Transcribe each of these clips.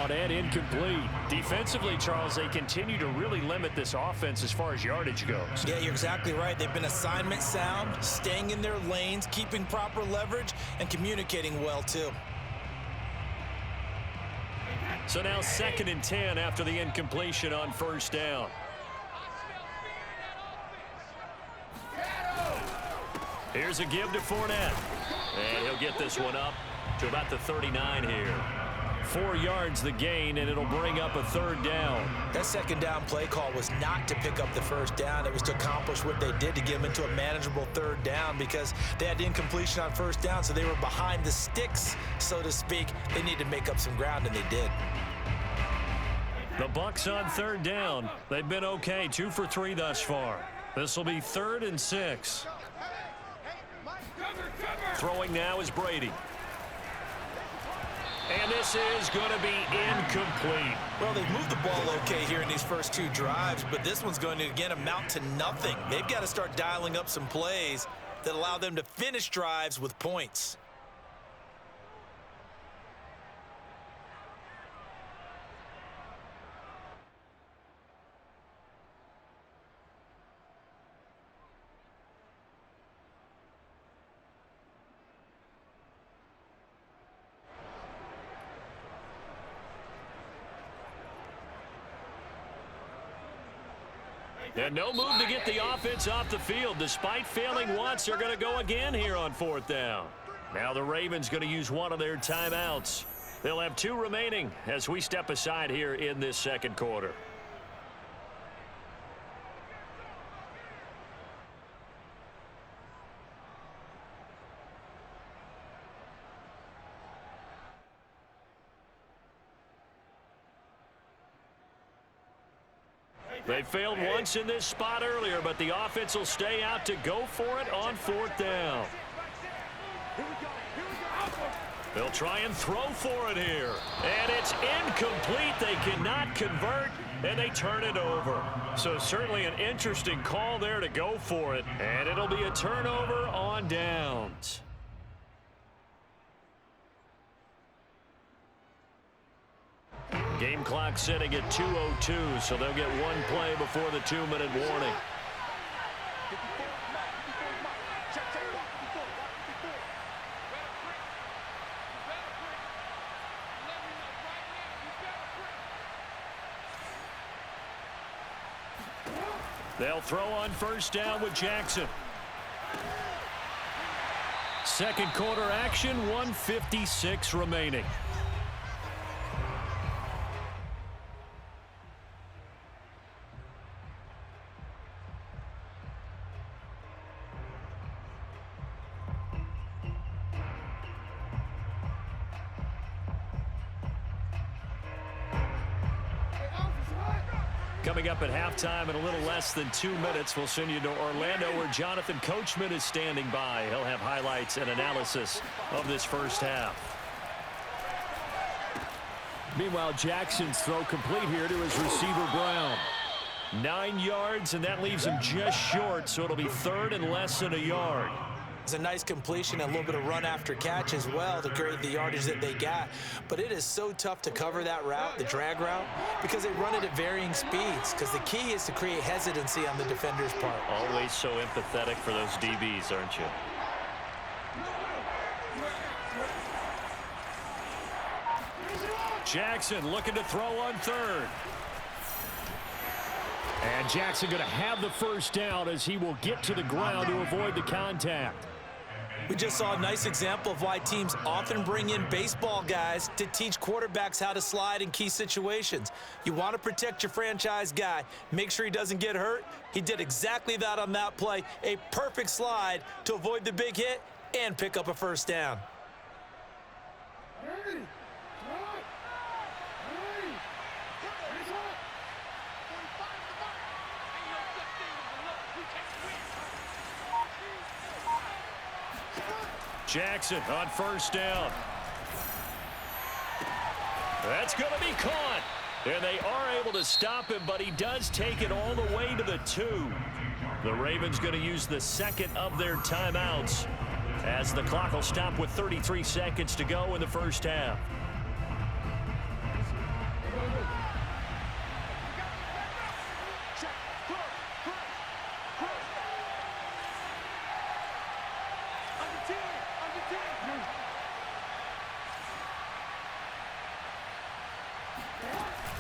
down and incomplete. Defensively, Charles, they continue to really limit this offense as far as yardage goes. Yeah, you're exactly right. They've been assignment sound, staying in their lanes, keeping proper leverage, and communicating well, too. So now 2nd and 10 after the incompletion on 1st down. Here's a give to Fournette. And he'll get this one up to about the 39 here. 4 yards the gain, and it'll bring up a 3rd down. That 2nd down play call was not to pick up the 1st down. It was to accomplish what they did to get them into a manageable 3rd down because they had the incompletion on 1st down, so they were behind the sticks, so to speak. They needed to make up some ground, and they did. The Bucs on 3rd down. They've been okay, 2 for 3 thus far. This will be 3rd and 6. Throwing now is Brady. And this is going to be incomplete. Well, they've moved the ball okay here in these first 2 drives, but this one's going to, again, amount to nothing. They've got to start dialing up some plays that allow them to finish drives with points. And no move to get the offense off the field. Despite failing once, they're going to go again here on 4th down. Now the Ravens going to use one of their timeouts. They'll have 2 remaining as we step aside here in this 2nd quarter. They failed once in this spot earlier, but the offense will stay out to go for it on 4th down. They'll try and throw for it here. And it's incomplete. They cannot convert, and they turn it over. So certainly an interesting call there to go for it. And it'll be a turnover on downs. Game clock sitting at 2:02, so they'll get 1 play before the 2-minute warning. They'll throw on 1st down with Jackson. 2nd quarter action, 1:56 remaining. Coming up at halftime in a little less than 2 minutes, we'll send you to Orlando where Jonathan Coachman is standing by. He'll have highlights and analysis of this first half. Meanwhile, Jackson's throw complete here to his receiver, Brown. 9 yards, and that leaves him just short, so it'll be 3rd and less than a yard. It's a nice completion and a little bit of run after catch as well to create the yardage that they got. But it is so tough to cover that route, the drag route, because they run it at varying speeds. Because the key is to create hesitancy on the defender's part. Always so empathetic for those DBs, aren't you? Jackson looking to throw on 3rd. And Jackson going to have the 1st down as he will get to the ground to avoid the contact. We just saw a nice example of why teams often bring in baseball guys to teach quarterbacks how to slide in key situations. You want to protect your franchise guy. Make sure he doesn't get hurt. He did exactly that on that play. A perfect slide to avoid the big hit and pick up a 1st down. Jackson on 1st down. That's going to be caught. And they are able to stop him, but he does take it all the way to the 2. The Ravens going to use the 2nd of their timeouts as the clock will stop with 33 seconds to go in the first half.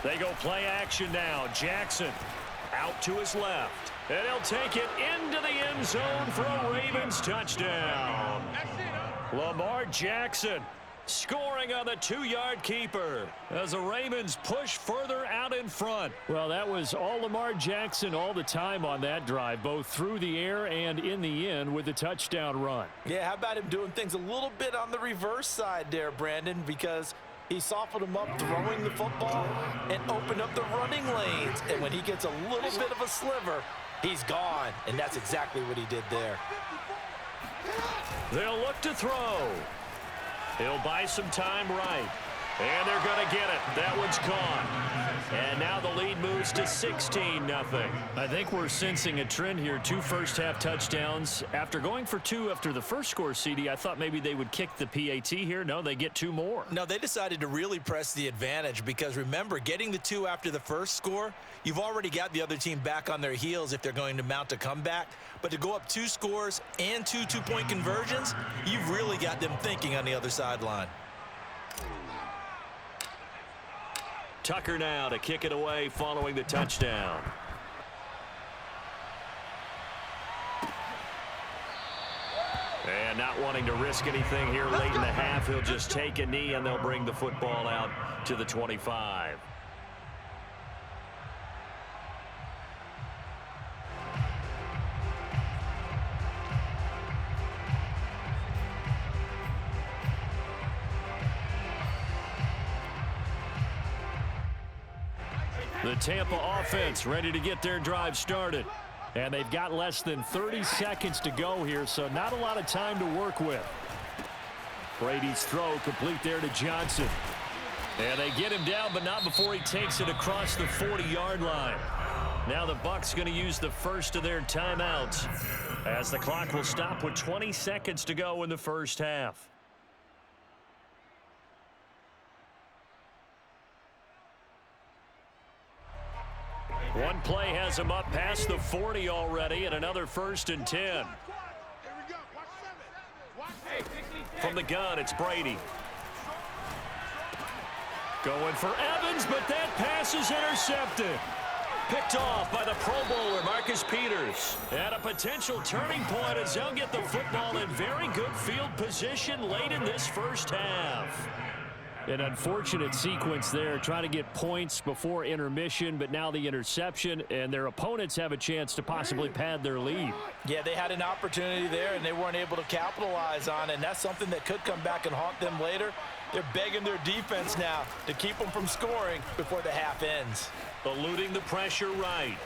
They go play action now. Jackson out to his left. And he'll take it into the end zone for a Ravens touchdown. Lamar Jackson scoring on the 2-yard keeper as the Ravens push further out in front. Well, that was all Lamar Jackson all the time on that drive, both through the air and in the end with the touchdown run. Yeah, how about him doing things a little bit on the reverse side there, Brandon, because he softened him up throwing the football and opened up the running lanes. And when he gets a little bit of a sliver, he's gone. And that's exactly what he did there. They'll look to throw. He'll buy some time right. And they're going to get it. That one's gone. And now the lead moves to 16-0. I think we're sensing a trend here. 2 first-half touchdowns. After going for 2 after the first score, CD, I thought maybe they would kick the PAT here. No, they get 2 more. No, they decided to really press the advantage because, remember, getting the 2 after the first score, you've already got the other team back on their heels if they're going to mount a comeback. But to go up 2 scores and 2 two-point conversions, you've really got them thinking on the other sideline. Tucker now to kick it away following the touchdown. And not wanting to risk anything here late in the half, he'll just take a knee and they'll bring the football out to the 25. The Tampa offense ready to get their drive started. And they've got less than 30 seconds to go here, so not a lot of time to work with. Brady's throw complete there to Johnson. And they get him down, but not before he takes it across the 40-yard line. Now the Bucs going to use the first of their timeouts as the clock will stop with 20 seconds to go in the first half. One play has him up past the 40 already, and another 1st and 10. From the gun, it's Brady. Going for Evans, but that pass is intercepted. Picked off by the Pro Bowler, Marcus Peters. At a potential turning point as they'll get the football in very good field position late in this first half. An unfortunate sequence there, trying to get points before intermission, but now the interception, and their opponents have a chance to possibly pad their lead. Yeah, they had an opportunity there, and they weren't able to capitalize on it, and that's something that could come back and haunt them later. They're begging their defense now to keep them from scoring before the half ends. Eluding the pressure right.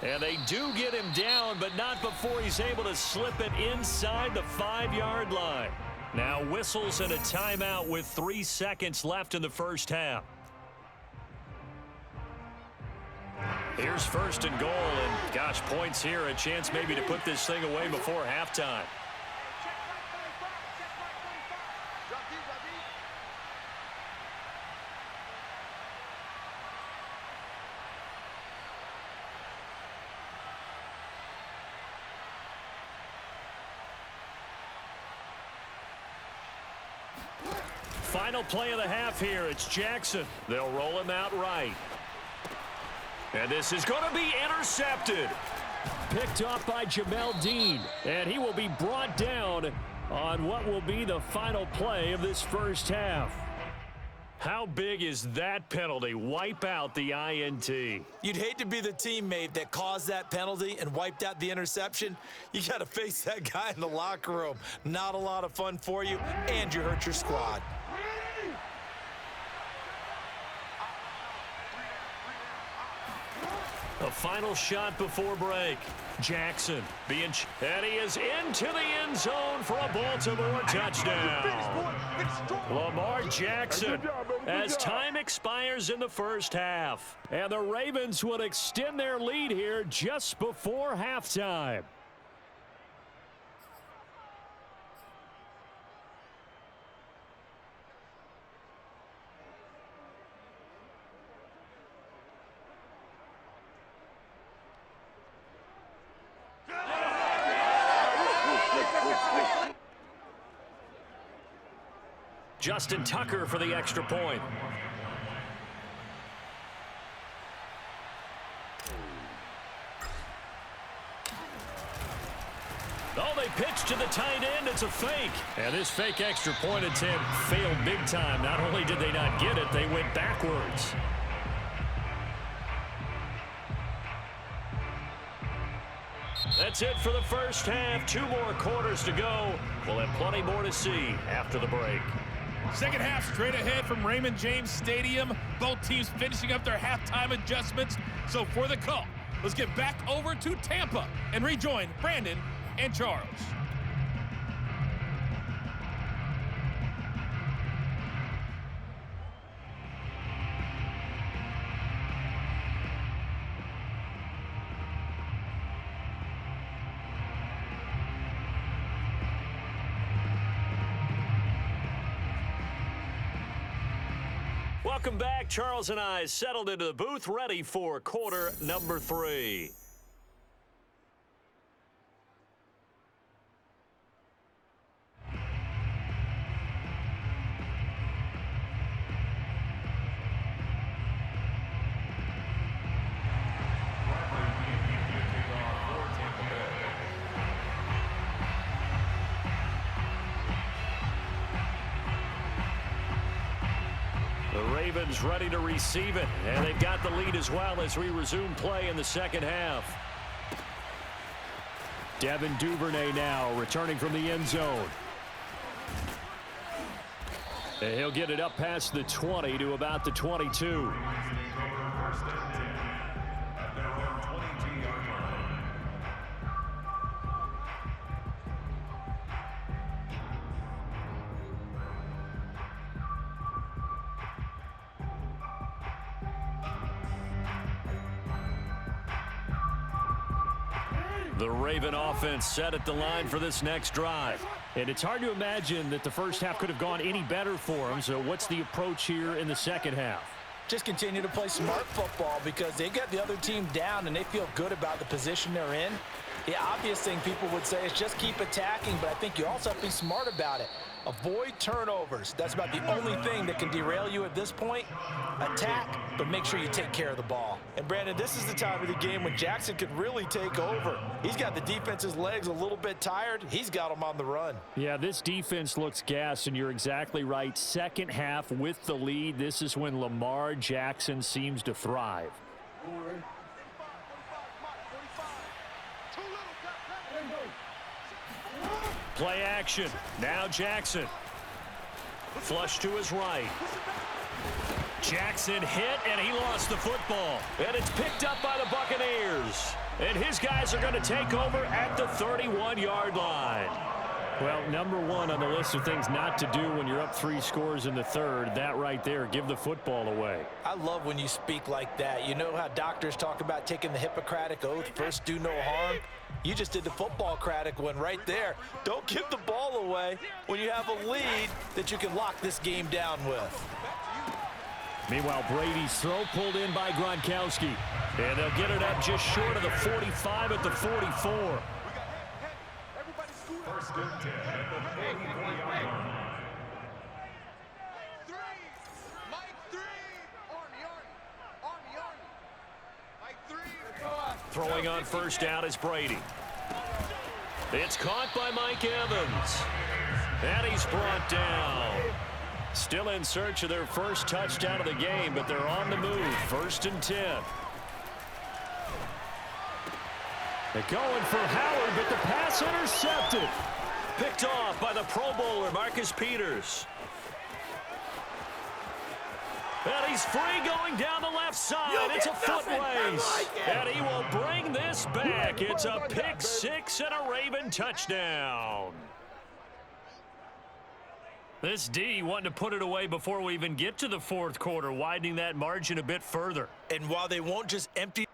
And they do get him down, but not before he's able to slip it inside the 5-yard line. Now whistles and a timeout with 3 seconds left in the first half. Here's 1st and goal, and gosh, points here, a chance maybe to put this thing away before halftime. Final play of the half here. It's Jackson. They'll roll him out right. And this is going to be intercepted. Picked off by Jamel Dean. And he will be brought down on what will be the final play of this first half. How big is that penalty? Wipe out the INT. You'd hate to be the teammate that caused that penalty and wiped out the interception. You got to face that guy in the locker room. Not a lot of fun for you, and you hurt your squad. A final shot before break. Jackson and he is into the end zone for a Baltimore touchdown. Lamar Jackson as time expires in the first half. And the Ravens will extend their lead here just before halftime. Justin Tucker for the extra point. Oh, they pitch to the tight end. It's a fake. And this fake extra point attempt failed big time. Not only did they not get it, they went backwards. That's it for the first half. 2 more quarters to go. We'll have plenty more to see after the break. Second half straight ahead from Raymond James Stadium. Both teams finishing up their halftime adjustments. So for the call, let's get back over to Tampa and rejoin Brandon and Charles. Welcome back. Charles and I settled into the booth, ready for quarter number 3. Ravens ready to receive it, and they've got the lead as well as we resume play in the second half. Devin Duvernay now returning from the end zone. And he'll get it up past the 20 to about the 22. The Raven offense set at the line for this next drive. And it's hard to imagine that the first half could have gone any better for them. So what's the approach here in the second half? Just continue to play smart football because they got the other team down and they feel good about the position they're in. The obvious thing people would say is just keep attacking, but I think you also have to be smart about it. Avoid turnovers. That's about the only thing that can derail you at this point. Attack, but make sure you take care of the ball. And Brandon, this is the time of the game when Jackson could really take over. He's got the defense's legs a little bit tired. He's got them on the run. Yeah, this defense looks gassed, and you're exactly right. Second half with the lead, this is when Lamar Jackson seems to thrive. Play action. Now Jackson. Flush to his right. Jackson hit, and he lost the football. And it's picked up by the Buccaneers. And his guys are going to take over at the 31-yard line. Well, number one on the list of things not to do when you're up 3 scores in the third, that right there, give the football away. I love when you speak like that. You know how doctors talk about taking the Hippocratic Oath, first do no harm? You just did the football-cratic one right there. Don't give the ball away when you have a lead that you can lock this game down with. Meanwhile, Brady's throw pulled in by Gronkowski. And they'll get it up just short of the 45 at the 44. Throwing on first down is Brady. It's caught by Mike Evans. And he's brought down. Still in search of their first touchdown of the game, but they're on the move. 1st and 10. They're going for Howard, but the pass intercepted. Picked off by the Pro Bowler, Marcus Peters. And he's free going down the left side. It's a foot race. And he will bring this back. It's a pick 6 and a Raven touchdown. This D wanting to put it away before we even get to the 4th quarter, widening that margin a bit further. And while they won't just empty